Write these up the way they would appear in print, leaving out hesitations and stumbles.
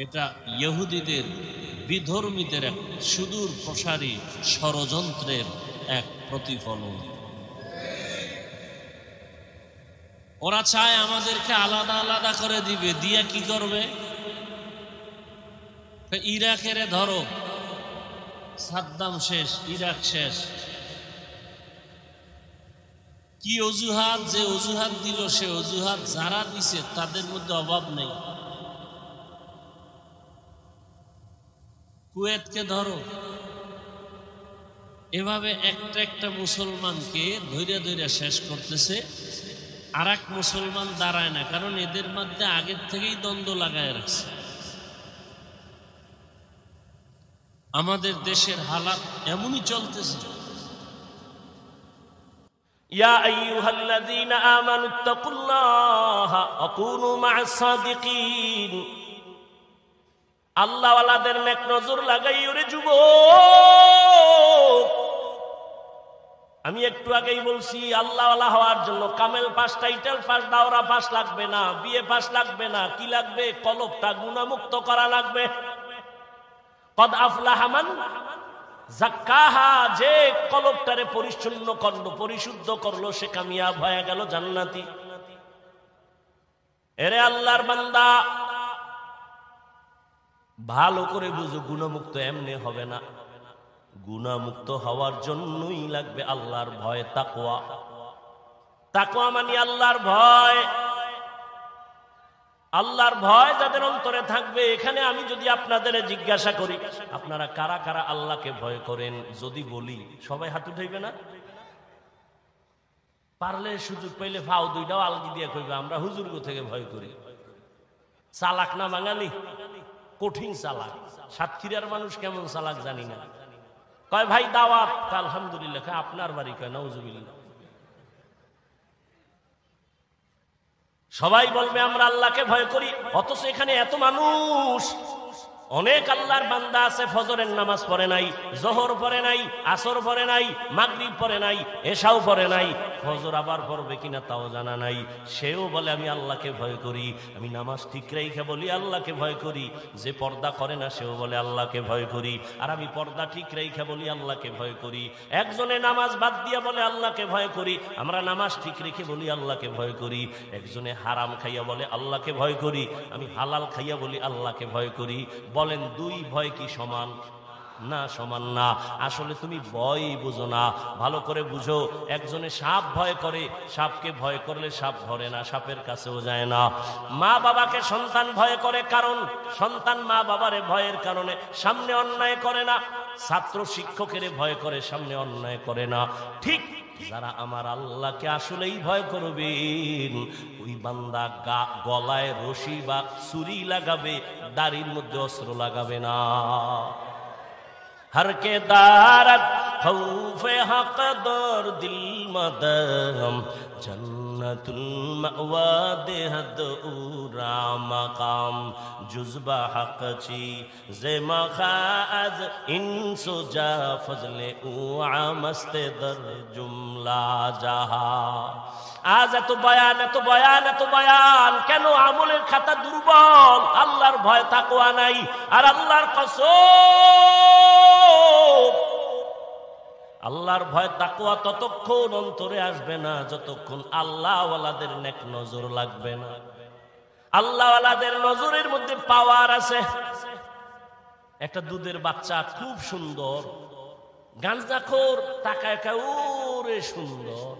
এটা ইহুদিদের বিধর্মীদের এক সুদূর প্রসারী ষড়যন্ত্রের এক প্রতিফলন। ওরা চায় আমাদেরকে আলাদা আলাদা করে দিবে, দিয়ে কি করবে? ইরাকের ধরো, সাদ্দাম শেষ, ইরাক শেষ, কি অজুহাত, যে অজুহাত দিল সে অজুহাত যারা দিছে তাদের মধ্যে অভাব নেই। কুয়েতকে ধরো, এভাবে একটা একটা মুসলমানকে ধৈর্য ধৈর্য শেষ করতেছে। আর এক মুসলমান দাঁড়ায় না, কারণ এদের মধ্যে আগের থেকেই দ্বন্দ্ব লাগায় রাখছে। আমাদের দেশের হালাত এমনই চলতেছে। ইয়া আইয়ুহাল্লাযীনা আমানুত্তাকুল্লাহা ওয়া কুনু মা'আস সাদিকিন। আল্লাহওয়ালাদের নেক নজর লাগাইও রে যুবক। আমি একটু আগেই বলছি, আল্লাহওয়ালা হওয়ার জন্য কামেল পাস, টাইটেল পাস, দাওরা পাস লাগবে না, বিএ পাস লাগবে না। কি লাগবে? কলবটা গুনাহমুক্ত করা লাগবে। কদ আফলাহা মান যাক্কাহা, যে কলবটারে পরিচ্ছন্ন করলো, পরিশুদ্ধ করলো, সে কামিয়াব হয়ে গেল, জান্নাতি। এরে আল্লাহর বান্দা, ভালো করে বুঝো, গুনাহমুক্ত এমনি হবে না। গুনাহমুক্ত হওয়ার জন্যই লাগবে আল্লাহর ভয়, তাকওয়া। তাকওয়া মানে আল্লাহর ভয়। আল্লাহর ভয় যাদের অন্তরে থাকবে, এখানে আমি যদি আপনাদের জিজ্ঞাসা করি, আপনারা কারা কারা আল্লাহকে ভয় করেন, যদি বলি সবাই হাত উঠাইবে না? পারলে সুযোগ পাইলে ফাও দুইটাও আলগি দিয়ে কইবে আমরা হুজুরগো থেকে ভয় করি। চালাক না বাঙালি? কঠিন চালাক। সাতক্ষীরার মানুষ কেমন চালাক জানি না। কয় ভাই দাওয়াত, আলহামদুলিল্লাহ। আপনার বাড়ি? কয় নাউজুবিল্লাহ। সবাই বলবে আমরা আল্লাহকে ভয় করি, অথচ এখানে এত মানুষ, অনেক আল্লাহর বান্দা আছে ফজরের নামাজ পড়ে নাই, জোহর পড়ে নাই, আসর পড়ে নাই, মাগরিব পড়ে নাই, এশাও পড়ে নাই, ফজর আবার পড়বে কিনা তাও জানা নাই। সেও বলে আমি আল্লাহকে ভয় করি, আমি নামাজ ঠিক রেখে বলি আল্লাহকে ভয় করি। যে পর্দা করে না সেও বলে আল্লাহকে ভয় করি, আর আমি পর্দা ঠিক রেখে বলি আল্লাহকে ভয় করি। একজনে নামাজ বাদ দিয়া বলে আল্লাহকে ভয় করি, আমরা নামাজ ঠিক রেখে বলি আল্লাহকে ভয় করি। একজনে হারাম খাইয়া বলে আল্লাহকে ভয় করি, আমি হালাল খাইয়া বলি আল্লাহকে ভয় করি। বলেন দুই ভয় কি সমান? না, সমান না। আসলে তুমি ভয় বুঝো না, ভালো করে বুঝো। একজনে সাপ ভয় করে, সাপকে ভয় করলে সাপ ধরে না, সাপের কাছেও যায় না। মা বাবাকে সন্তান ভয় করে, কারণ সন্তান মা বাবারে ভয়ের কারণে সামনে অন্যায় করে না। ছাত্র শিক্ষকের ভয় করে, সামনে অন্যায় করে না। ঠিক যারা আমার আল্লাহকে আসলেই ভয় করবেন, ওই বান্দা গলায় রশি বা ছুরি লাগাবে, দাড়ির মধ্যে অস্ত্র লাগাবে না। हर के दारत खौफे हक दर दिल मदम जन्नतुल मअवा देहद उरा मकाम जुज़बा हक ची जे मखाज इंसो जा फजले उ आमस्ते दर जुमला जहा। আজ এত বয়ান, এত বয়ান, এত বয়ান কেন? আমলের খাতা দুর্বল, আল্লাহর ভয় তাকওয়া নাই। আর আল্লাহর কসম, আল্লাহর ভয় তাকওয়া ততক্ষণ অন্তরে আসবে না যতক্ষণ আল্লাহওয়ালাদের নেক নজর লাগবে না। আল্লাহওয়ালাদের নজরের মধ্যে পাওয়ার আছে। একটা দুধের বাচ্চা খুব সুন্দর, গাঁজাখোর তাকায় ওরে সুন্দর,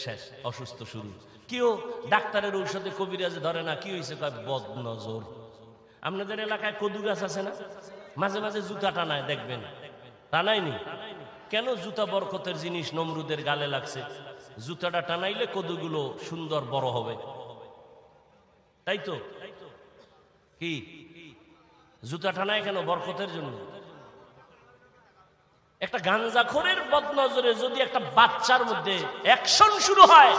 শেষ, অসুস্থ শুরু। কেউ ডাক্তারের ঔষধে কবিরাজে ধরে না, কি হয়েছে? কয় বদ নজর। আপনাদের এলাকায় কদু গাছ আছে না? মাঝে মাঝে জুতা টানায়, দেখবেন। টানায়নি কেন? জুতা বরকতের জিনিস, নমরুদের গালে লাগছে। জুতাটা টানাইলে কদুগুলো সুন্দর বড় হবে, তাই তো? কি জুতা টানায় কেন? বরকতের জন্য। একটা গাঞ্জাখোরের বদনজরে যদি একটা বাচ্চার মধ্যে অ্যাকশন শুরু হয়,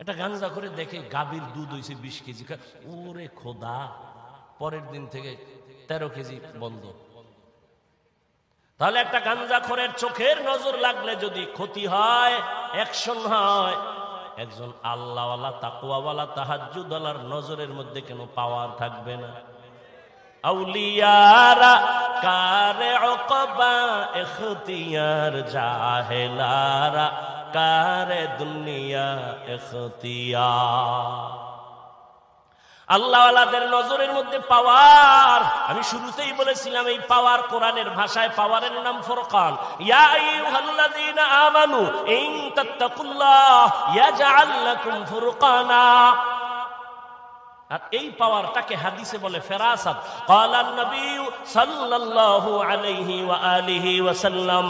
একটা গাঞ্জাখোরে দেখে গাভীর দুধ হয়েছে 20 কেজি, ওরে খোদা, পরের দিন থেকে 13 কেজি বন্ধ। তাহলে একটা গাঞ্জাখোরের চোখের নজর লাগলে যদি ক্ষতি হয়, অ্যাকশন হয়, একজন আল্লাহওয়ালা তাকওয়াওয়ালা তাহাজ্জুদওয়ালার নজরের মধ্যে কেন পাওয়ার থাকবে না? আউলিয়ারা কারে উকবা ইখতিয়ার, জাহেলারা কারে দুনিয়া ইখতিয়ার। আল্লাহওয়ালাদের নজরের মধ্যে পাওয়ার, আমি শুরুতেই বলেছিলাম এই পাওয়ার কোরআনের ভাষায় পাওয়ারের নাম ফুরকান। ইয়া আইয়ুহাল্লাযীনা আমানু ইন তাত্তাকুল্লাহ ইয়াজআল লাকুম ফুরকানা। আর এই পাওয়ারটাকে হাদিসে বলে ফেরাসাত। ক্বালান নবী সাল্লাল্লাহু আলাইহি ওয়া আলিহি ওয়া সাল্লাম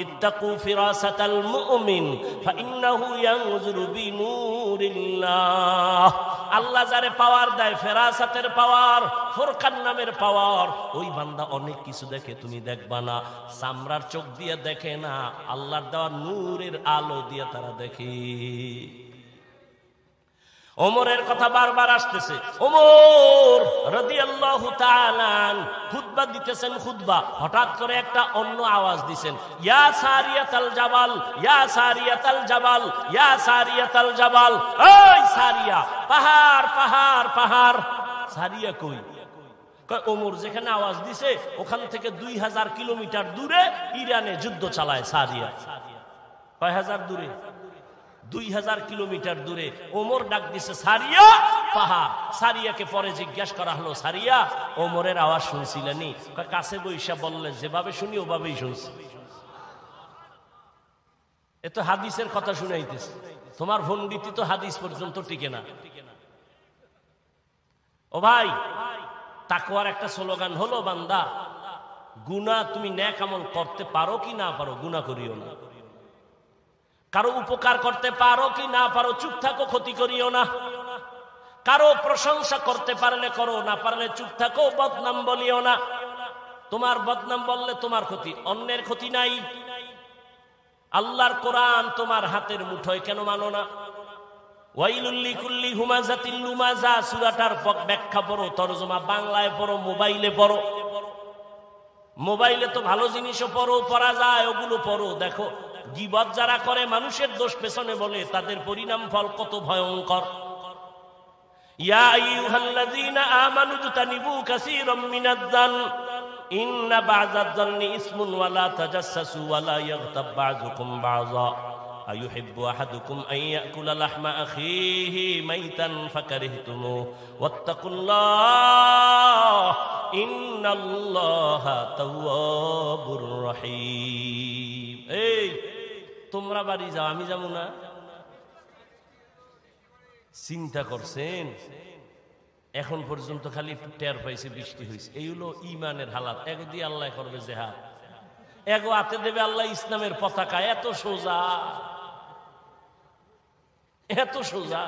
ইত্তাকু ফিরাসাতাল মুমিন ফাইন্নাহু ইয়ানজুরু বিনূরিল্লাহ। আল্লাহ যারে পাওয়ার দেয়, ফেরাসাতের পাওয়ার, ফুরকান নামের পাওয়ার, ওই বান্দা অনেক কিছু দেখে, তুমি দেখবা না। চামড়ার চোখ দিয়ে দেখে না, আল্লাহর দেওয়া নূরের আলো দিয়ে তারা দেখে। ওমরের কথা বারবার আসতেছে। ওমর রাদিয়াল্লাহু তাআলা খুতবা দিতেছেন, খুতবা, হঠাৎ করে একটা অন্য আওয়াজ দিবেন, ইয়া সারিয়াতাল জাবাল, ইয়া সারিয়াতাল জাবাল, ইয়া সারিয়াতাল জাবাল। ওই সারিয়া, পাহাড় পাহাড় পাহাড়। সারিয়া কই? কয় ওমর যেখানে আওয়াজ দিছে ওখান থেকে 2000 কিলোমিটার দূরে ইরানে যুদ্ধ চালায় সারিয়া। কয় হাজার দূরে? 2000 কিলোমিটার দূরে। ওমর ডাক দিছে সারিয়া, পাহাড়। সারিয়াকে পরে জিজ্ঞাসা করা হলো, সারিয়া ওমরের আওয়াজ শুনছিলেনি? কাছে বৈশা বললে যেভাবে শুনি ওভাবেই শুনছি। এ তো হাদিসের কথা শুনাইতেছে, তোমার ভন্ডিতি তো হাদিস পর্যন্ত টিকে না। ও ভাই, তাকওয়ার একটা স্লোগান হলো, বান্দা গুনাহ তুমি নেক আমল করতে পারো কি না পারো, গুনাহ করিও না। কারো উপকার করতে পারো কি না পারো, চুপ থাকো, ক্ষতি করিও না। কারো প্রশংসা করতে পারলে করো, না পারলে চুপ থাকো, বদনাম বলিও না। তোমার বদনাম বললে তোমার ক্ষতি, অন্যের ক্ষতি নাই। আল্লাহর কোরআন তোমার হাতের মুঠোয় কেন মানো না? ওয়াইলুল লিকুল্লি হুমাযাতিন লুমাযা, সূরাটার ব্যাখ্যা পড়ো, তরজমা বাংলায় পড়ো, মোবাইলে পড়ো। মোবাইলে তো ভালো জিনিসও পড়ো, পড়া যায়, ওগুলো পড়ো। দেখো গীবত যারা করে, মানুষের দোষ পেছনে বলে, তাদের পরিণাম ফল কত ভয়ঙ্কর। ইয়া আইয়ুহাল্লাযীনা আমানু জতানিবু কাসীরাম মিনায-যান ইন্না বা'যায-যান্নি ইসমুন ওয়া লা তাজাসসাসু ওয়া লা ইয়াগতাব বা'যুকুম বা'যা আইয়ুহিব্বু আহাদুকুম আন ইয়াকুলা লাহমা আখিহি মাইতান ফাকারিহতুমু ওয়াত্তাকুল্লাহ ইন্নাল্লাহা তাওয়াবুর রহিম। এই তোমরা বাড়ি যাও, আমি যাবো না? চিন্তা করছেন? এখন পর্যন্ত খালি একটু টের পাইছে, বৃষ্টি হয়েছে। এই হলো ইমানের হালাত। এগো দিয়ে আল্লাহ করবে জেহাদ, এগো হাতে দেবে আল্লাহ ইসলামের পতাকা। এত সোজা, এত সোজা।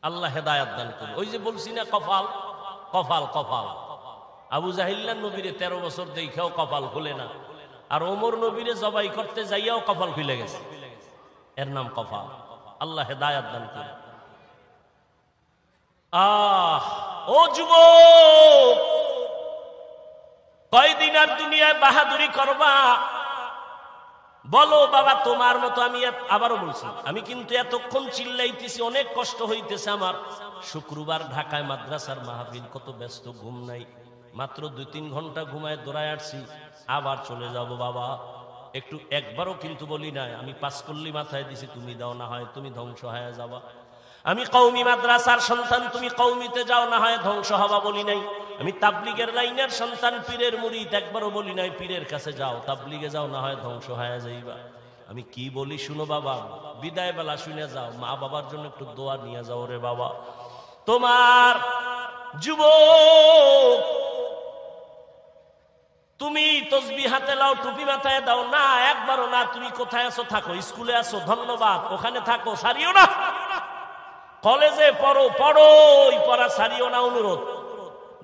আল্লাহ হেদায়াত দান করবে। ওই যে বলছি না, কপাল কপাল কপাল। আবু জাহিল্লা নবীরে 13 বছর দেখাও কপাল খুলে না, আর ওমর নবীরে জবাই করতে যাইয়াও কপাল খুলে গেছে। এর নাম কপাল। আল্লাহ হেদায়াত দান করবে। ও যুবক, কয়দিন আর দুনিয়ায় বাহাদুরি করবা? বলো বাবা, তোমার মতো আমি আবারও বলছি, আমি কিন্তু এতক্ষণ চিল্লাইতেছি, অনেক কষ্ট হইতেছে আমার। শুক্রবার ঢাকায় মাদ্রাসার মাহফিল, কত ব্যস্ত, ঘুম নাই। মাত্র 2-3 ঘন্টা ঘুমায় দৌড়ায় আসছি, আবার চলে যাব বাবা। একটু একবারও কিন্তু বলি নাই, আমি 5 কল্লি মাথায় দিছি, তুমি দাও, না হয় তুমি ধ্বংস হয়ে যাবা। আমি কওমি মাদ্রাসার সন্তান, তুমি কওমিতে যাও, না হয় ধ্বংস হবা বলি নাই। আমি তাবলিগের লাইনের সন্তান, পীরের মুরিদ, একবারও বলি নাই পীরের কাছে যাও, তাবলিগে যাও, না হয় ধ্বংস হয়ে যাইবা। আমি কি বলি শুনো বাবা, বিদায় বেলা শুনে যাও, মা বাবার জন্য একটু দোয়া নিয়ে যাও রে বাবা। তোমার যুবক, তুমি তসবিহ হাতে লাও, টুপি মাথায় দাও না, একবারও না। তুমি কোথায় আছো থাকো, স্কুলে আছো ধন্যবাদ, ওখানে থাকো, সারিও না। কলেজে পড়ো, পড়োই, পড়া সারিও না, অনুরোধ।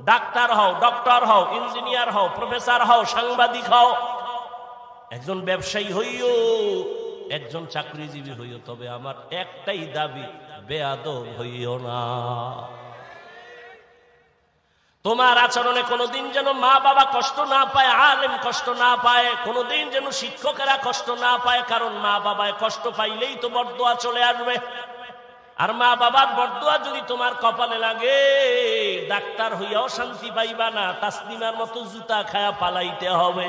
ডাক্তার হও, ডক্টর হও, ইঞ্জিনিয়ার হও, প্রফেসর হও, সাংবাদিক হও, একজন ব্যবসায়ী হইও, একজন চাকরিজীবী হইও। তবে আমার একটাই দাবি, বেয়াদব হইও না। তোমার আচরণে কোনোদিন যেন মা বাবা কষ্ট না পায়, আলেম কষ্ট না পায়, কোনোদিন যেন শিক্ষকেরা কষ্ট না পায়। কারণ মা বাবায় কষ্ট পাইলেই তো বরদোয়া চলে আসবে। আর মা বাবার বরদোয়া যদি তোমার কপালে লাগে, ডাক্তার হইয়াও শান্তি পাইবা না, তাসলিমার মতো জুতা খায়া পালাইতে হবে।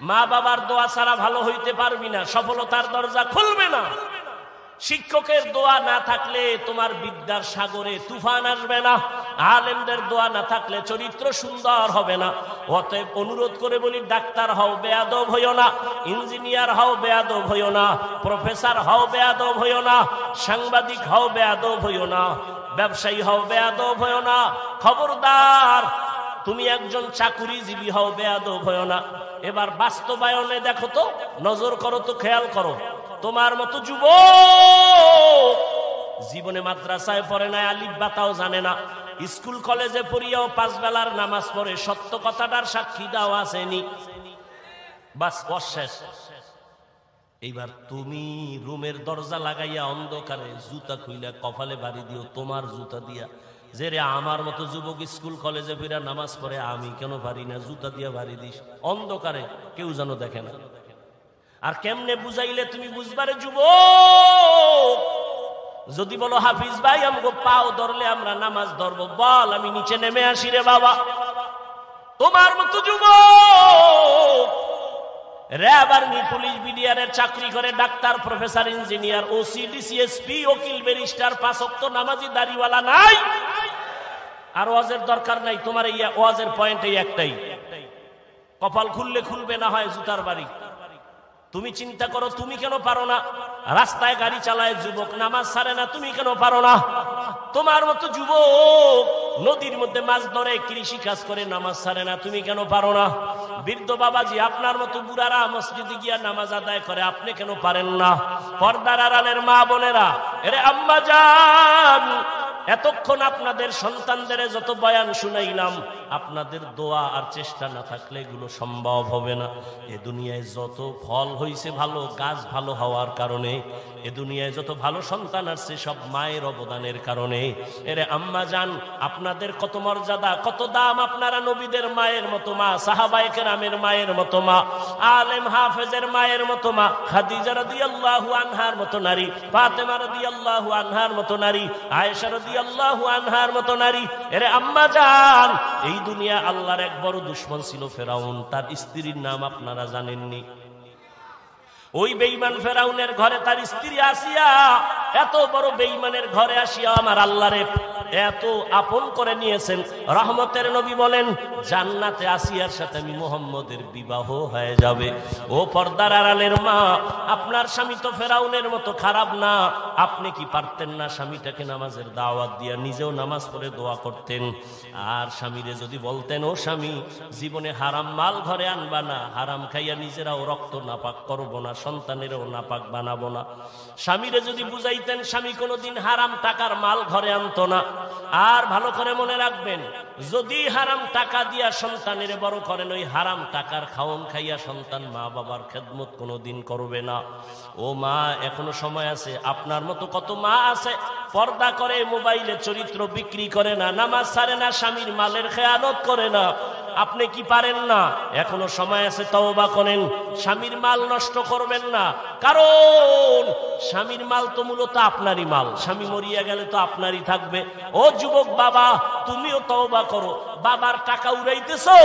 মা বাবার দোয়া ছাড়া ভালো হইতে পারবি না, সফলতার দরজা খুলবে না। শিক্ষকের দোয়া না থাকলে তোমার বিদ্যার সাগরে তুফান আসবে না। আলেমদের দোয়া না থাকলে চরিত্র সুন্দর হবে না। অতএব অনুরোধ করে বলি, ডাক্তার হও, বেয়াদব হইও না। ইঞ্জিনিয়ার হও, বেয়াদব হইও না। প্রফেসর হও, বেয়াদব হইও না। সাংবাদিক হও, বেয়াদব হইও না। ব্যবসায়ী হও, বেয়াদব হইও না। খবরদার, তুমি একজন চাকুরিজীবী হও, বেয়াদব হইও না। এবার বাস্তবায়নে দেখো তো, নজর করো তো, খেয়াল করো। তোমার মতো যুবক জীবনে মাদ্রাসায় পড়ে না, আলিফ বাতাও জানে না, স্কুল কলেজে পড়িয়াও 5 বেলার নামাজ পড়ে, সত্য কথাটার সাক্ষী দাও আসেনি, বাস অশেষ। এইবার তুমি রুমের দরজা লাগাইয়া অন্ধকারে জুতা খুইলা কপালে বাড়ি দিও তোমার জুতা দিয়া, যে রে আমার মতো যুবক স্কুল কলেজে ফিরা নামাজ পড়ে, আমি কেন পারি না, জুতা দিয়া বাড়ি দিস অন্ধকারে, কেউ যেন দেখে না। আর কেমনে বুঝাইলে তুমি বুঝবারে যুবক? যদি বলো হাফিজ ভাই আমগো পাও ধরলে আমরা নামাজ ধরবো, বল আমি নিচে নেমে আসি রে বাবা। তোমার মতো যুবক র‍্যাব, আর্মি, পুলিশ, বিডিআরের চাকরি করে, doctor, professor, engineer, OC, DC, SP, ওকিল, ব্যারিস্টার, 5 ওয়াক্ত নামাজি দাড়িওয়ালা নাই। আর ওয়াজের দরকার নাই, তোমার এই ওয়াজের পয়েন্ট এই একটাই, কপাল খুললে খুলবে, না হয় জুতার বাড়ি। তুমি চিন্তা করো, তুমি কেন পারো না? রাস্তায় গাড়ি চালায় যুবক, নামাজ ছাড়ে না, তুমি কেন পারো না? তোমার মতো যুবক নদীর মধ্যে মাছ ধরে, কৃষি কাজ করে, নামাজ ছাড়ে না, তুমি কেন পারো না? বৃদ্ধ বাবাজি, আপনার মতো বুড়ারা মসজিদে গিয়া নামাজ আদায় করে, আপনি কেন পারেন না? পর্দার আড়ালের মা বোনেরা, এরে আম্মা জান, এতক্ষণ আপনাদের সন্তানদের যত বয়ান শুনাইলাম, আপনাদের দোয়া আর চেষ্টা না থাকলে এগুলো সম্ভব হবে না। এ দুনিয়ায় যত ফল হইছে ভালো, গাছ ভালো হওয়ার কারণে, এ দুনিয়ায় যত ভালো সন্তান আসছে সব মায়ের অবদানের কারণে। এরে আম্মা জান, আপনাদের কত মর্যাদা, কত দাম। আপনারা নবীদের মায়ের মতো মা, সাহাবায়ে কেরামের মায়ের মতো মা, আলেম হাফেজের মায়ের মতো মা, খাদিজা রাদিয়াল্লাহু আনহার মতো নারী, ফাতেমা রাদিয়াল্লাহু আনহার মতো নারী, আয়েশা রাদিয়াল্লাহু আনহার মতো নারী। এরে আম্মা জান, এই দুনিয়া আল্লাহর এক বড় দুশমন ছিল ফেরাউন, তার স্ত্রীর নাম আপনারা জানেননি? ওই বেঈমান ফেরাউনের ঘরে তার স্ত্রী আসিয়া, এত বড় বেঈমানের ঘরে আসিয়া আমার আল্লাহরে এত আপন করে নিয়েছেন। রহমতের নবী বলেন, জান্নাতে আসিয়ার সাথে আমি মুহাম্মদের বিবাহ হয়ে যাবে। ও পর্দার আড়ালের মা, আপনার স্বামী তো ফেরাউনের মতো খারাপ না। আপনি কি পারতেন না স্বামীটাকে নামাজের দাওয়াত দিয়া নিজেও নামাজ পড়ে দোয়া করতেন? আর স্বামীরে যদি বলতেন, ও স্বামী, জীবনে হারাম মাল ঘরে আনবা না, হারাম খাইয়া নিজেরাও রক্ত নাপাক করবো না, সন্তানেরও নাপাক বানাবো না। স্বামীরে যদি বুঝাইতেন, স্বামী কোনোদিন হারাম টাকার মাল ঘরে আনতো না। আর ভালো করে মনে রাখবেন, যদি হারাম টাকা দিয়া সন্তানের বড় করেন, ওই হারাম টাকার খাওন খাইয়া সন্তান মা বাবার খেদমত কোনোদিন করবে না। ও মা, এখনো সময় আছে। আপনার মতো কত মা আছে পর্দা করে, মোবাইলে চরিত্র বিক্রি করে না, নামাজ ছাড়ে না, স্বামীর মালের খেয়ানত করে না। আপনি কি পারেন না? এখনো সময় আছে, তওবা করেন। স্বামীর মাল নষ্ট করবেন না, কারণ স্বামীর মাল তো মূলত আপনারই মাল, স্বামী মরিয়া গেলে তো আপনারই থাকবে। ও যুবক বাবা, তুমিও তওবা করো। বাবার টাকা উড়াইতেছো,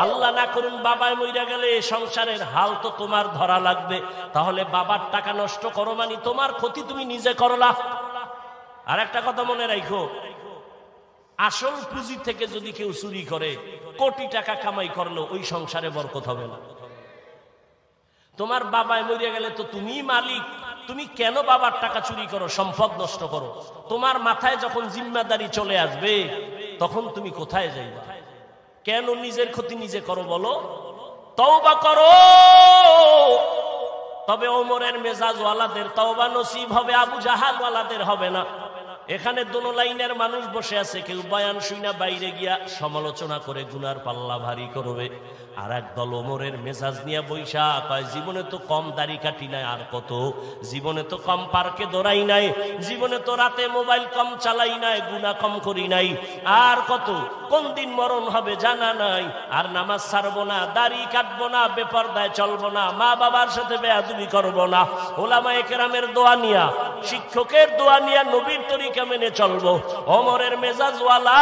আল্লাহ না করুন বাবায় মরিয়া গেলে সংসারের হাল তো তোমার ধরা লাগবে। তাহলে বাবার টাকা নষ্ট করো মানে তোমার ক্ষতি তুমি নিজে করলা। আর একটা কথা মনে রাখো, আসল পুঁজি থেকে যদি কেউ চুরি করে, কোটি টাকা কামাই করলো, ওই সংসারে বরকত হবে না। তোমার বাবায় মরিয়া গেলে তো তুমি মালিক, তুমি কেন বাবার টাকা চুরি করো, সম্পদ নষ্ট করো? তোমার মাথায় যখন জিম্মাদারি চলে আসবে, তখন তুমি কোথায় যাইবা? কেন নিজের ক্ষতি নিজে করো বলো? তওবা করো। তবে ওমরের মেজাজ ওয়ালাদের তওবা নসিব হবে, আবু জাহাল ওয়ালাদের হবে না। এখানে দোনো লাইনের মানুষ বসে আছে, কেউ বয়ান শুইনা বাইরে গিয়া সমালোচনা করে গুনার পাল্লা ভারী করবে, আর এক দল ওমরের মেজাজ নিয়ে বৈশা কয় জীবনে তো কম দাড়ি কাটি নাই, আর কত জীবনে তো কম পার্কে দৌড়াই নাই, জীবনে তো রাতে মোবাইল কম চালাই নাই, গুনাহ কম করি নাই, আর কত কোন দিন মরণ হবে জানা নাই, আর নামাজ ছাড়বো না, দাড়ি কাটবো না, বেপরদায় চলবো না, মা বাবার সাথে বেয়াদবি করবো না, ওলামায়ে কেরামের দোয়া নিয়া, শিক্ষকের দোয়া নিয়া নবীর তরিকা মেনে চলবো। ওমরের মেজাজ ওয়ালা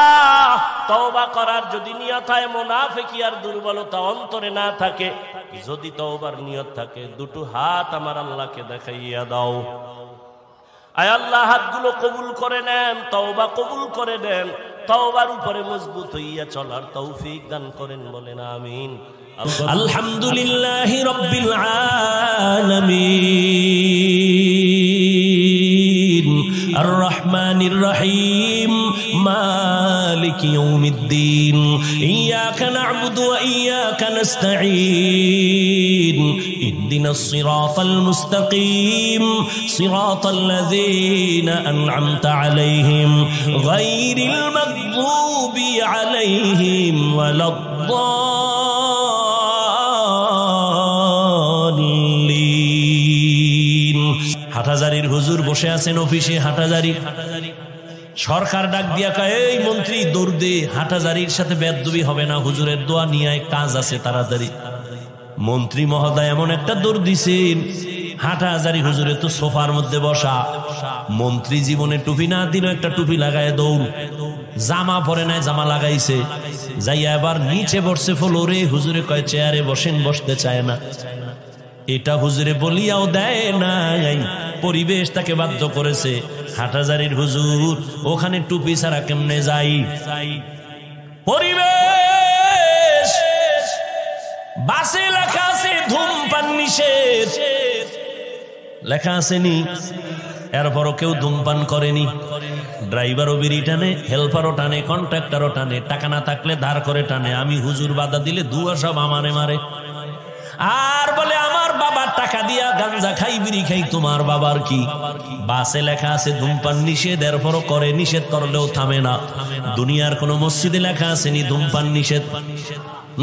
তওবা করার যদি নিয়ত হয়, মুনাফিকি আর দুর্বলতা অন্তরে না থাকে, যদি তওবার নিয়ত থাকে, দুটো হাত আমার আল্লাহকে দেখাইয়া দাও। আয় আল্লাহ, হাতগুলো কবুল করে নেন, তওবা কবুল করে নেন, তওবার উপরে মজবুত হইয়া চলার তৌফিক দান করেন, বলেন আমিন। আলহামদুলিল্লাহি রাব্বিল আলামিন, আর রহমানির রহিম, মালিক ইয়াউমিদ্দিন, ইয়াকা না'বুদু ওয়া ইয়াকা নাস্তাঈন, ইহদিনাস সিরাতাল মুস্তাকিম, সিরাতাল লাযীনা আন'আমতা আলাইহিম, গায়রিল মাগযুবি আলাইহিম ওয়ালাদ-দাল্লিন। হাটহাজারীর হুজুর বসে আছেন অফিসে, হাটহাজারী সরকার ডাক দিয়া কয়, এই মন্ত্রী দৌড় দে, হাটহাজারীর সাথে বেয়াদবি হবে না, হুজুরের দোয়া নিয়ে কাজ আছে তাড়াতাড়ি। মন্ত্রী মহোদয় এমন একটা দৌড় দিছেন, হাটহাজারী হুজুরে তো সোফার মধ্যে বসা, মন্ত্রী জীবনে টুপি না দিল, একটা টুপি লাগায় দৌড়, জামা পরে নাই, জামা লাগাইছে, যাইয়া এবার নিচে বসছে ফ্লোরে, হুজুরে কয় চেয়ারে বসেন, বসতে চায় না। এটা হুজুরে বলিয়াও দেয় না, পরিবেশ তাকে বাধ্য করেছে। হাটহাজারীর হুজুর ওখানে টুপি ছাড়া কেমনে যাই? পরিবেশ বাসে লেখা আছে ধূমপান নিষেধ, লেখা আসেনি, এরপরও কেউ ধূমপান করেনি। ড্রাইভারও বিড়ি টানে, হেল্পারও টানে, কন্ট্রাক্টরও টানে, টাকা না থাকলে ধার করে টানে। আমি হুজুর বাধা দিলে দুয়া সব আমারে মারে, আর বলে আমার বাবার টাকা দিয়া গাঞ্জা খাই, বিড়ি খাই, তোমার বাবার কি? বাসে লেখা আছে ধূমপান নিষেধ, এরপরও করে, নিষেধ করলেও থামে না। দুনিয়ার কোন মসজিদে লেখা আসেনি ধূমপান নিষেধ?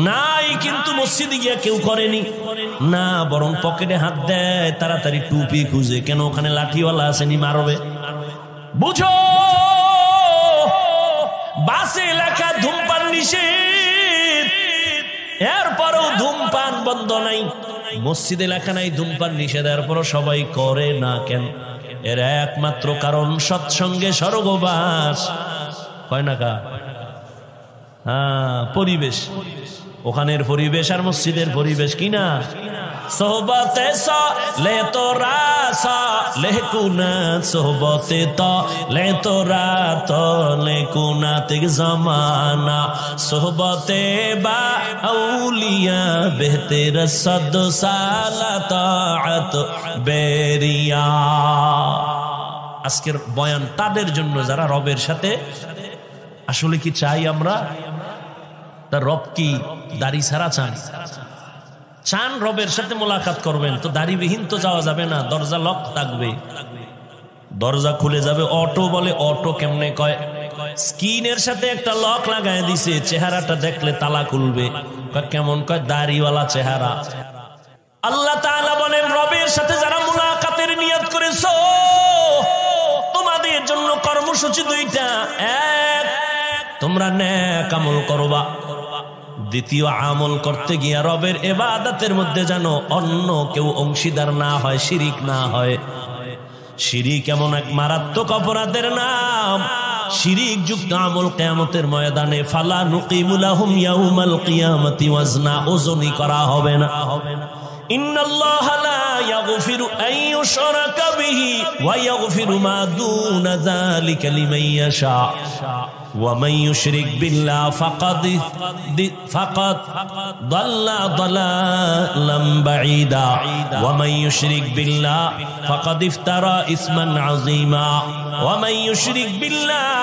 নাই, কিন্তু মসজিদে গিয়া কেউ করেনি না, বরং পকেটে হাত দেয়, তাড়াতাড়ি টুপি খুঁজে, কেন ওখানে লাঠিওয়ালা আসেনি, মারবে। বুঝো, বাসে লেখা ধূমপান নিষেধ, এরপরও ধূমপান বন্ধ নাই। মসজিদে লেখা নাই ধূমপান নিষেধ, এরপরও সবাই করে না কেন? এর একমাত্র কারণ সৎসঙ্গে স্বর্গবাস, কয় না কা? হ্যাঁ, পরিবেশ, ওখানের পরিবেশ আর মসজিদের পরিবেশ কিনা? সোহবতে লে তোরা লেকুনাত, সোহবতে তো লে তোরা তো লেকুনাত জামানা, সোহবতে বা আউলিয়া বেহতের সদ সালাত বেরিয়া। আজকের বয়ান তাদের জন্য যারা রবের সাথে আসলে কি চাই আমরা? তার রব কি দাড়ি ছাড়া চান? চান রবের সাথে মোলাকাত করবেন, তো দাড়িবিহীন তো যাওয়া যাবে না, দরজা লক থাকবে, দরজা খুলে যাবে। অটো বলে, অটো কেমনে কয়? স্ক্রিনের সাথে একটা লক লাগায় দিছে, চেহারাটা দেখলে তালা খুলবে। কেমন কয়? দাড়িওয়ালা চেহারা। আল্লাহ তাআলা বলেন, রবের সাথে যারা মোলাকাতের নিয়ত করেছো, তোমাদের জন্য কর্মসূচি দুইটা। এক, তোমরা নেক আমল করবা। দ্বিতীয়, আমল করতে গিয়া রবের ইবাদতের মধ্যে যেন অন্য কেউ অংশীদার না হয়, শিরিক না হয়। শিরিক এমন এক মারাত্মক অপরাধের নাম, শিরিক যুক্ত আমল কিয়ামতের ময়দানে ফালা নুকিমু লাহুম ইয়াউমাল কিয়ামাতি ওয়াজনা, ওজনই করা হবে না। ইন্নাল্লাহা লা ইয়াগফিরু আন ইউশরাকা বিহি ওয়া ইয়াগফিরু মা দুনা যালিকা লিমান ইয়াশা ومن يشرك بالله فقد ضل ضلالا بعيدا ومن يشرك بالله فقد افترى اثما عظيما ومن يشرك بالله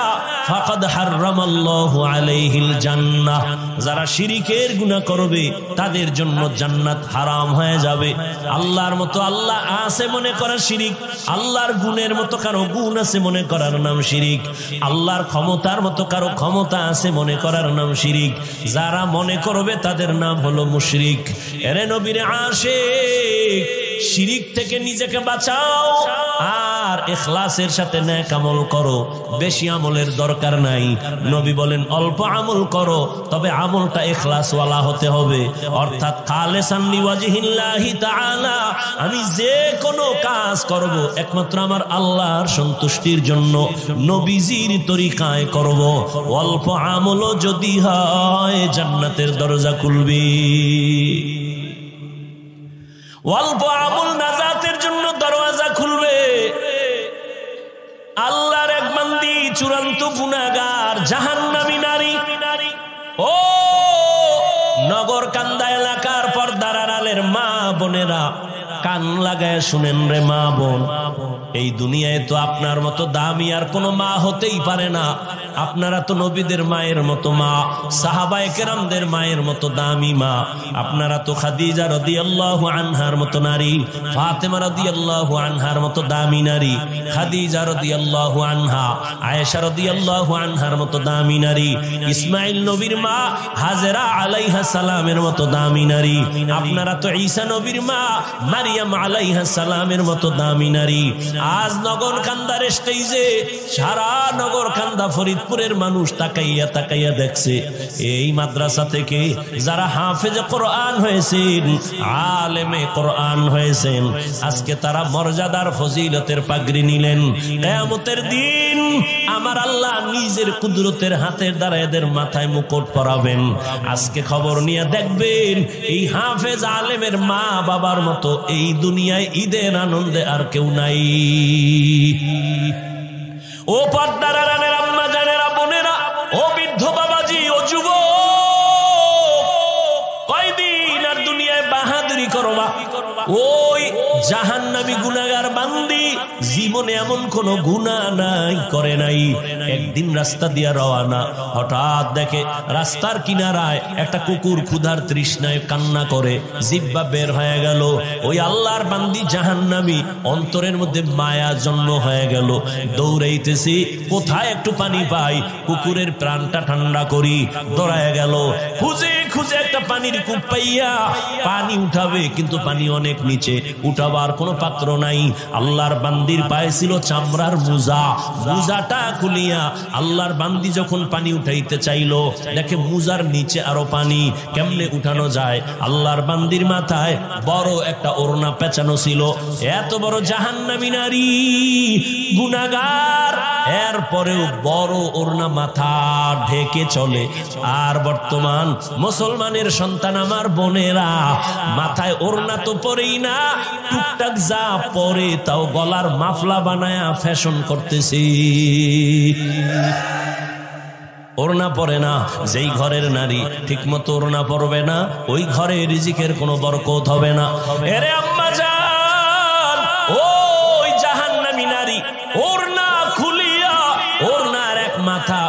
ফাকাদ হারামাল্লাহু আলাইহিল জান্নাহ, যারা শিরিকের গুনাহ করবে তাদের জন্য জান্নাত হারাম হয়ে যাবে। আল্লাহর মতো আল্লাহ আছে মনে করা শিরিক, আল্লাহর গুণের মতো কারো গুণ আছে মনে করার নাম শিরিক, আল্লাহর ক্ষমতার মতো কারো ক্ষমতা আছে মনে করার নাম শিরিক। যারা মনে করবে তাদের নাম হলো মুশরিক। এরে নবীর আশিক, শিরিক থেকে নিজেকে বাঁচাও আর ইখলাসের সাথে নেক আমল করো। বেশি আমলের দরকার নাই। নবী বলেন অল্প আমল করো, তবে আমলটা ইখলাসওয়ালা হতে হবে, অর্থাৎ খালিসান লিওয়াজহিল্লাহি তাআলা। আমি যে কোনো কাজ করব একমাত্র আমার আল্লাহর সন্তুষ্টির জন্য, নবীজির তরিকায় করব। অল্প আমলও যদি হয় জান্নাতের দরজা খুলবে। অল্প আমল নাজাতের জন্য দরওয়াজা খুলবে। আল্লাহর এক বান্দি চূড়ান্ত গুনাহগার জাহান্নামী নারী, ও নগর কান্দা এলাকার পর্দার আড়ালের মা বোনেরা, কান লাগায় শুনেন রে মা বোন, এই দুনিয়ায় তো আপনার মতো দামি আর কোনো মা হতেই পারে না। আপনারা তো নবীদের মায়ের মতো মা, সাহাবায়ে কেরামদের মায়ের মতো দামি মা। আপনারা তো খাদিজা রাদিয়াল্লাহু আনহার মতো নারী, ফাতেমা রাদিয়াল্লাহু আনহার মতো দামি নারী, খাদিজা রাদিয়াল্লাহু আনহা, আয়েশা রাদিয়াল্লাহু আনহার মতো দামি নারী, ইসমাইল নবীর মা হাজেরা আলাইহা সালামের মতো দামি নারী। আপনারা তো ঈসা নবীর মা মারিয়াম আলাইহা সালামের মতো দামি নারী। আজ নগর কান্দার স্টেজে সারা নগর কান্দা ফরিদপুরের মানুষ তাকাইয়া তাকাইয়া দেখছে এই মাদ্রাসা থেকে যারা হাফেজে কোরআন হয়েছেন, আলেমে কোরআন হয়েছেন, আজকে তারা মর্যাদার ফজিলতের পাগড়ি নিলেন। কিয়ামতের দিন আমার আল্লাহ নিজের কুদরতের হাতের দ্বারা এদের মাথায় মুকুট পরাবেন। আজকে খবর নিয়ে দেখবেন এই হাফেজ আলেমের মা বাবার মতো এই দুনিয়ায় ঈদের আনন্দে আর কেউ নাই। ও পর্দার আড়ালের আম্মা জানেরা, বোনেরা, ও বৃদ্ধ বাবাজি, ও যুবক, কয়দিন আর দুনিয়ায় বাহাদুরি করবা? ওই জাহান্নামী গুনাহগার বান্দি জীবনে এমন কোন গুনাহ নাই করে নাই। একদিন রাস্তা দিয়া রওয়ানা, হঠাৎ দেখে রাস্তার কিনারায় একটা কুকুর ক্ষুধার তৃষ্ণায় কান্না করে, জিহ্বা বের হয়ে গেল। ওই আল্লাহর বান্দি জাহান্নামী, অন্তরের মধ্যে মায়া জন্ম হয়ে গেল। দৌড়াইতেছি, কোথায় একটু পানি পাই, কুকুরের প্রাণটা ঠান্ডা করি। দৌড়ায় গেল, খুঁজে খুঁজে একটা পানির কূপ পাইয়া পানি উঠাবে, কিন্তু পানি অনেক নিচে, উঠাবার কোনো পাত্র নাই। আল্লাহর বান্দির পায়ে ছিল চামড়ার মুজা, মুজাটা খুলিয়া আল্লাহর বান্দি যখন পানি উঠাইতে চাইলো, দেখে মুজার নিচে আরো পানি, কেমনে উঠানো যায়? আল্লাহর বান্দির মাথায় বড় একটা ওড়না পেঁচানো ছিল। এত বড় জাহান্নামী নারী, গুনাহগার, এরপরেও বড় ওড়না মাথা ঢেকে চলে। আর বর্তমান মুসলমানের সন্তান আমার বোনেরা মাথায় ওড়না তো পরেই না, টুকটাক যা পরে তাও গলার মাফলা বানায়া ফ্যাশন করতেছি। ওড়না পরে না। যেই ঘরের নারী ঠিক মতো ওড়না পরবে না, ওই ঘরে রিজিকের কোনো বরকত হবে না। এরে আম্মা জান, ওই জাহান্নামী নারী ওড়না খুলিয়া, ওড়নার এক মাথা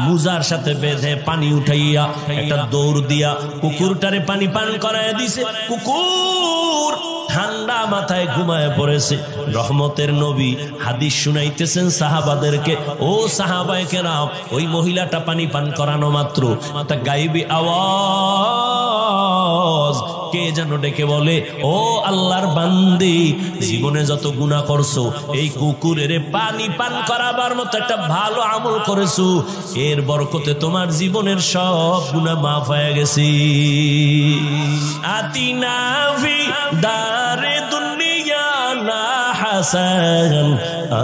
মুজার সাথে বেঁধে পানি উঠাইয়া একটা দৌড় দিয়া কুকুরটারে পানি পান করায় দিছে। কুকুর ঠান্ডা মাথায় ঘুমায় পড়েছে। রহমতের নবী হাদিস শুনাইতেছেন সাহাবাদেরকে, ও সাহাবায়ে কেরাম, ওই মহিলাটা পানি পান করানো মাত্র একটা গায়েবী আওয়াজ কে যেন ডেকে বলে, ও আল্লাহর বান্দি, জীবনে যত গুনাহ করছো, এই কুকুরের পানি পান করাবার মতো একটা ভালো আমল করেছো, এর বরকতে তোমার জীবনের সব গুনাহ মাফ হয়ে গেছে। আতিনা ফি দারে দুনিয়া না হাসান,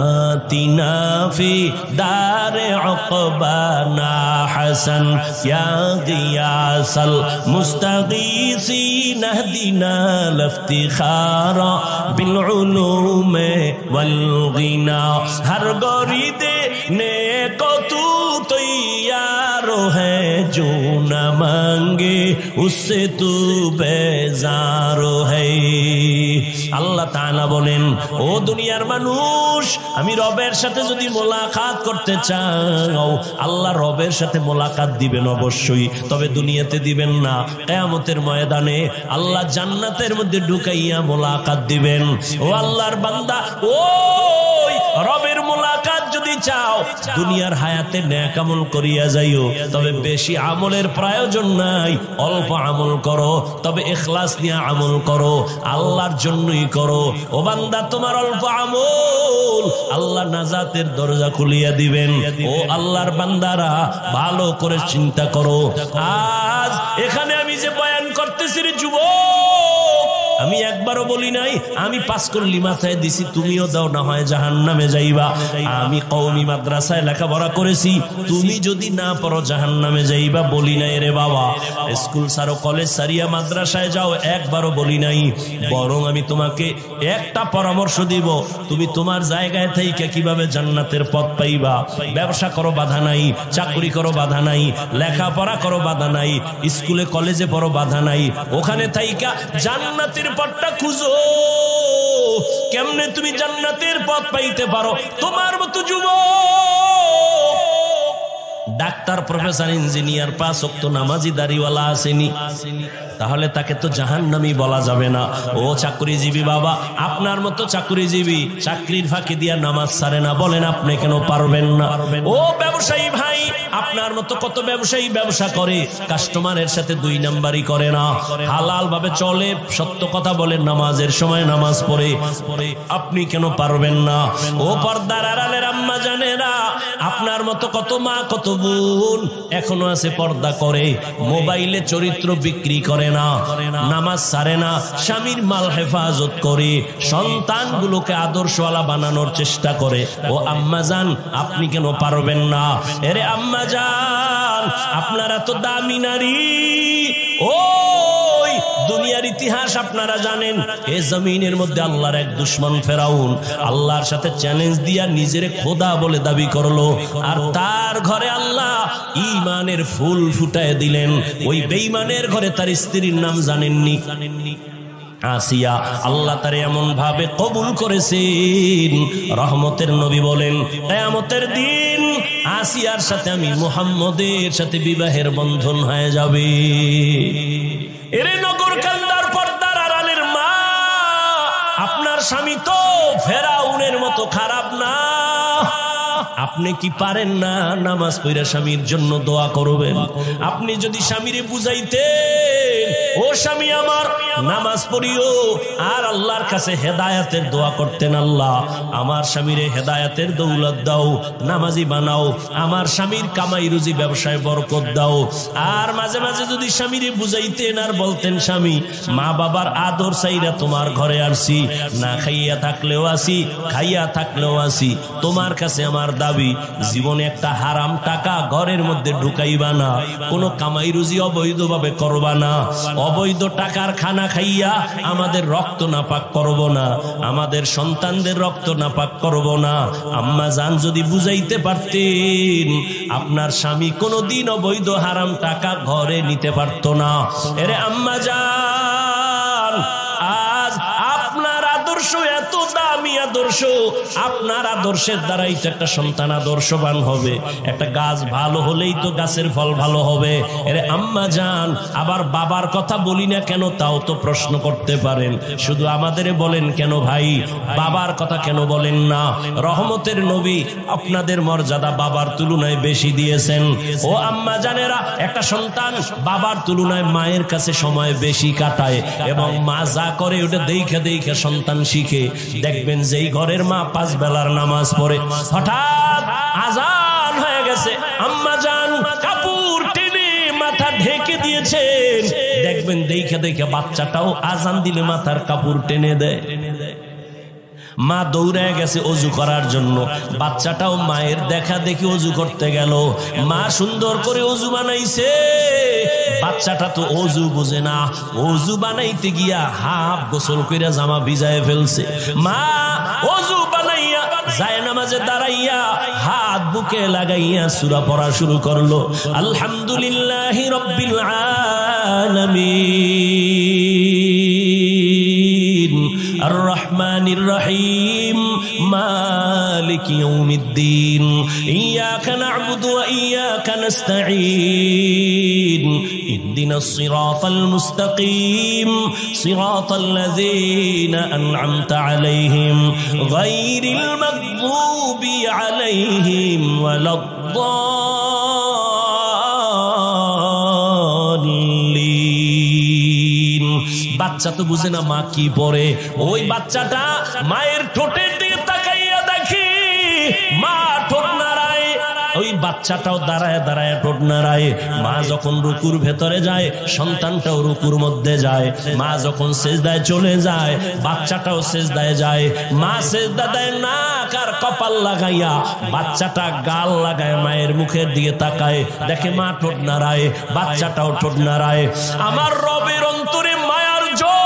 আতিনা ফি দারে উকবানা হাসান, ইয়া গিয়াসাল মুস্তাগীসিন ইহদিনা লিফতিখারা বিল উলুমে ওয়াল গিনা। হর গরিদে নেকো তু তৈয়ার है जो न मांगे उससे तू बेजार है। আল্লাহ তাআলা বলেন, ও দুনিয়ার মানুষ, আমি রবের সাথে যদি মোলাকাত করতে চাও, আল্লাহ রবের সাথে মোলাকাত দিবেন অবশ্যই, তবে দুনিয়াতে দিবেন না। কিয়ামতের ময়দানে আল্লাহ জান্নাতের মধ্যে ঢুকাইয়া মোলাকাত দিবেন। ও আল্লাহর বান্দা, ওই রবের মোলাকাত যদি চাও, দুনিয়ার হায়াতে নেক আমল করিয়া যাইও, তবে বেশি আমলের প্রয়োজন নাই, অল্প আমল করো, তবে ইখলাস নিয়ে আমল করো, আল্লাহর জন্যই করো। ও বান্দা, তোমার অল্প আমল আল্লাহ নাজাতের দরজা খুলিয়া দিবেন। ও আল্লাহর বান্দারা, ভালো করে চিন্তা করো। আজ এখানে আমি যে বয়ান করতেছি রে যুবক, আমি একবারও বলি নাই আমি পাস করলি মাথায় দিছি, তুমিও দাও, না হয় জাহান্নামে যাইবা। আমি কওমি মাদ্রাসায় লেখাপড়া করেছি, তুমি যদি না পড়ো জাহান্নামে যাইবা বলি নাই রে বাবা। স্কুল সারো, কলেজ সারিয়া মাদ্রাসায় যাও, একবারও বলি নাই। বরং আমি তোমাকে একটা পরামর্শ দিব, তুমি তোমার জায়গায় থেকে কিভাবে জান্নাতের পথ পাইবা। ব্যবসা করো, বাধা নাই। চাকরি করো, বাধা নাই। লেখাপড়া করো, বাধা নাই। স্কুলে কলেজে পড়ো, বাধা নাই। ওখানে থাইকা জান্নাতের পথটা খুঁজো। কেমনে তুমি জান্নাতের পথ পাইতে পারো? তোমার মতো যুবক, ডাক্তার, প্রফেসর, ইঞ্জিনিয়ার, 5 ওয়াক্ত নামাজি, দাড়িওয়ালা আসেনি, তাহলে তাকে তো জাহান্নামী বলা যাবে না। ও চাকরিজীবী বাবা, আপনার মতো চাকরিজীবী চাকরির ফাঁকি দিয়া নামাজ ছাড়ে না, বলেন আপনি কেন পারবেন না? ও ব্যবসায়ী ভাই, আপনার মতো কত ব্যবসায়ী ব্যবসা করে, কাস্টমারের সাথে 2 নাম্বারই করে না, হালাল ভাবে চলে, সত্য কথা বলে, নামাজের সময় নামাজ পড়ে, আপনি কেন পারবেন না? ও পর্দার আড়ালের আম্মা জানেরা, আপনার মতো কত মা, কত বোন এখনো আছে পর্দা করে, মোবাইলে চরিত্র বিক্রি করে না, নামাজ ছাড়ে না, স্বামীর মাল হেফাজত করে, সন্তানগুলোকে আদর্শওয়ালা বানানোর চেষ্টা করে। ও আম্মা জান, আপনি কেন পারবেন না? এরে আম্মা জান, আপনারা তো দামি নারী। ওই দুনিয়ার ইতিহাস আপনারা জানেন, এই জমিনের মধ্যে আল্লাহর এক দুশমন ফেরাউন আল্লাহর সাথে চ্যালেঞ্জ দিয়া নিজের খোদা বলে দাবি করলো, আর তার ঘরে আল্লাহ ঈমানের ফুল ফুটায় দিলেন। ওই বেঈমানের ঘরে তার স্ত্রীর নাম জানেননি? আসিয়া। আল্লাহ তারে এমন ভাবে কবুল করেছেন, রহমতের নবী বলেন, কিয়ামতের দিন আসিয়ার সাথে আমি মুহাম্মদের সাথে বিবাহের বন্ধন হয়ে যাবে। এরে নগর কান্দার পর্দার আড়ালের মা, আপনার স্বামী তো ফেরাউনের মতো খারাপ না। আপনি কি পারেন না নামাজ পড়ে স্বামীর জন্য দোয়া করবেন? আপনি যদি স্বামীরে বুঝাইতেন, ও স্বামী আমার নামাজ পড়িও, আর আল্লাহর কাছে হেদায়েতের দোয়া করতেন, আল্লাহ আমার স্বামীরে হেদায়েতের দৌলত দাও, নামাজি বানাও, আমার স্বামীর কামাই রুজি ব্যবসায় বরকত দাও। আর মাঝে মাঝে যদি স্বামীরে বুঝাইতেন আর বলতেন, স্বামী মা বাবার আদর চাইরা তোমার ঘরে আসছি, না খাইয়া থাকলেও আসি, খাইয়া থাকলেও আসি, তোমার কাছে আমার দাবি, জীবনে একটা হারাম টাকা ঘরের মধ্যে ঢুকাইবা না, কোনো কামাই রুজি অবৈধভাবে করবা না, অবৈধ টাকার খানা খাইয়া আমাদের রক্ত নাপাক করব না, আমাদের সন্তানদের রক্ত নাপাক করব না। আম্মা জান যদি বুঝাইতে পারতেন, আপনার স্বামী কোনোদিন অবৈধ হারাম টাকা ঘরে নিতে পারতো না। এরে আম্মা জান, আজ আপনার আদর্শ এত দামি আদর্শ, আপনার আদর্শের দ্বারাই তো একটা সন্তান আদর্শবান হবে। একটা গাছ ভালো হলেই তো গাছের ফল ভালো হবে। এরে আম্মা জান, আবার বাবার কথা বলি না কেন, তাও তো প্রশ্ন করতে পারেন। শুধু আমাদের বলেন কেন ভাই, বাবার কথা কেন বলেন না? রহমতের নবী আপনাদের মর্যাদা বাবার তুলনায় বেশি দিয়েছেন। ও আম্মা জানেরা, একটা সন্তান বাবার তুলনায় মায়ের কাছে সময় বেশি কাটায়, এবং মা যা করে ওটা দেখে দেখে সন্তান শিখে। দেখবেন যেই ঘরের মা 5 বেলার নামাজ পড়ে, হঠাৎ আজান হয়ে গেছে, আম্মা জান কাপড় টেনে মাথা ঢেকে দিয়েছেন, দেখবেন দেখে দেখে বাচ্চাটাও আজান দিলে মাথার কাপড় টেনে দেয়। মা দৌড়ে গেছে অজু করার জন্য, বাচ্চাটাও মায়ের দেখা দেখি অজু করতে গেল। মা সুন্দর করে অজু বানাইছে, বাচ্চাটা তো অজু বুঝে না, অজু বানাইতে গিয়া হাফ গোসল কইরা জামা ভিজায় ফেলছে। মা অজু বানাইয়া যায় নামাজে দাঁড়াইয়া হাত বুকে লাগাইয়া সূরা পড়া শুরু করলো, আলহামদুলিল্লাহি রাব্বিল আলামিন আর রহমানির রহিম মালিক ইয়াউমিদ্দিন ইয়াকা না'বুদু ওয়া ইয়াকা নাস্তাঈন ইহদিনাস সিরাতাল মুস্তাকিম সিরাতাল লাযীনা আন'আমতা আলাইহিম গায়রিল মাগযুবি আলাইহিম ওয়ালাদ-দাল্লিন। বাচ্চা তো বুঝে না মা কি পড়ে। ওই বাচ্চাটা মায়ের ঠোঁটের দিকে তাকাইয়া দেখি মা ঠোঁট নাড়ায়, ওই বাচ্চাটাও দাঁড়ায় দাঁড়ায় ঠোঁট নাড়ায়। মা যখন রুকুর ভেতরে যায় সন্তানটাও রুকুর মধ্যে যায়। মা যখন সেজদায় চলে যায় বাচ্চাটাও সেজদায় যায়। মা সেজদা দেয় নাক আর কপাল লাগাইয়া, বাচ্চাটা গাল লাগায় মায়ের মুখের দিকে তাকায়, দেখে মা ঠোঁট নাড়ায়, বাচ্চাটাও ঠোঁট নাড়ায়। আমার রবের অন্তরে মায়ার জোশ।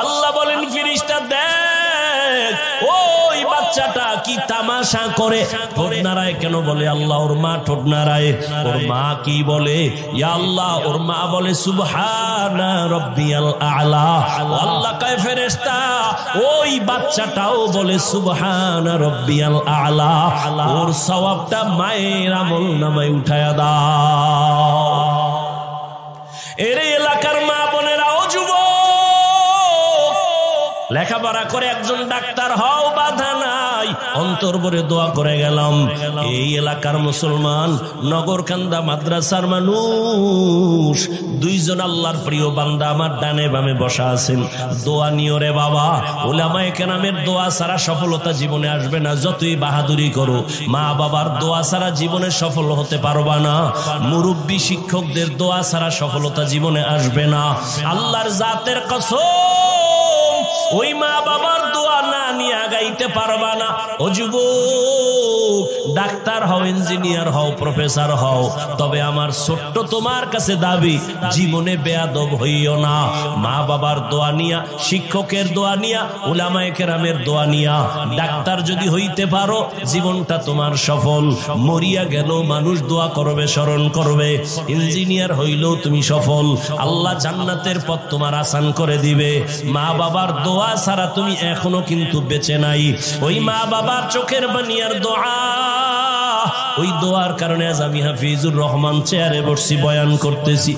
আল্লাহ বলেন ফেরেশতা দেখ ওই বাচ্চাটা কি তামাশা করে, ঠোঁট নাড়ায় কেন? বলে আল্লাহ ওর মা ঠোঁট নাড়ায়। ওর মা কি বলে? ইয়া আল্লাহ, ওর মা বলে সুবহানা রাব্বিয়াল আ'লা। আল্লাহ কয় ফেরেশতা ওই বাচ্চাটাও বলে সুবহানা রাব্বিয়াল আ'লা। ওর সওয়াবটা মায়ের আমলনামায় উঠায়া দাও। এর এলাকার মা বোনেরা, ও যুবক, লেখাপড়া করে একজন ডাক্তার হও, বাধা নাই, অন্তর ভরে দোয়া করে গেলাম। এই এলাকার মুসলমান, নগরকান্দা মাদ্রাসার মানুষ, দুইজন আল্লাহর প্রিয় বান্দা আমার ডানে বামে বসা আছেন। দোয়া নিও রে বাবা, উলামায়ে কেরামের দোয়া ছাড়া সফলতা জীবনে আসবে না। যতই বাহাদুরি করো, মা বাবার দোয়া ছাড়া জীবনে সফল হতে পারবা না। মুরব্বী শিক্ষকদের দোয়া ছাড়া সফলতা জীবনে আসবে না। আল্লাহর জাতের কসম, ওই মা বাবার দোয়া না নিয়ে আগাইতে পারবা না। ও যুবক, ডাক্তার হও, ইঞ্জিনিয়ার হও, প্রফেসর হও, তবে আমার ছোট্ট তোমার কাছে দাবি, জীবনে বেয়াদব হইও না। মা বাবার দোয়া নিয়া, শিক্ষকের দোয়া নিয়া, উলামায়ে কেরামের দোয়া নিয়া ডাক্তার যদি হইতে পারো, জীবনটা তোমার সফল। মরিয়া গেল মানুষ দোয়া করবে, স্মরণ করবে। ইঞ্জিনিয়ার হইলেও তুমি সফল, আল্লাহ জান্নাতের পথ তোমার আসান করে দিবে। মা বাবার দোয়া ছাড়া তুমি এখনো কিন্তু বেঁচে নাই। ওই মা বাবার চোখের বানিয়ার দোয়া, ওই দোয়ার কারণে আজ আমি হাফিজুর রহমান চেয়ারে বসছি, বয়ান করতেছি।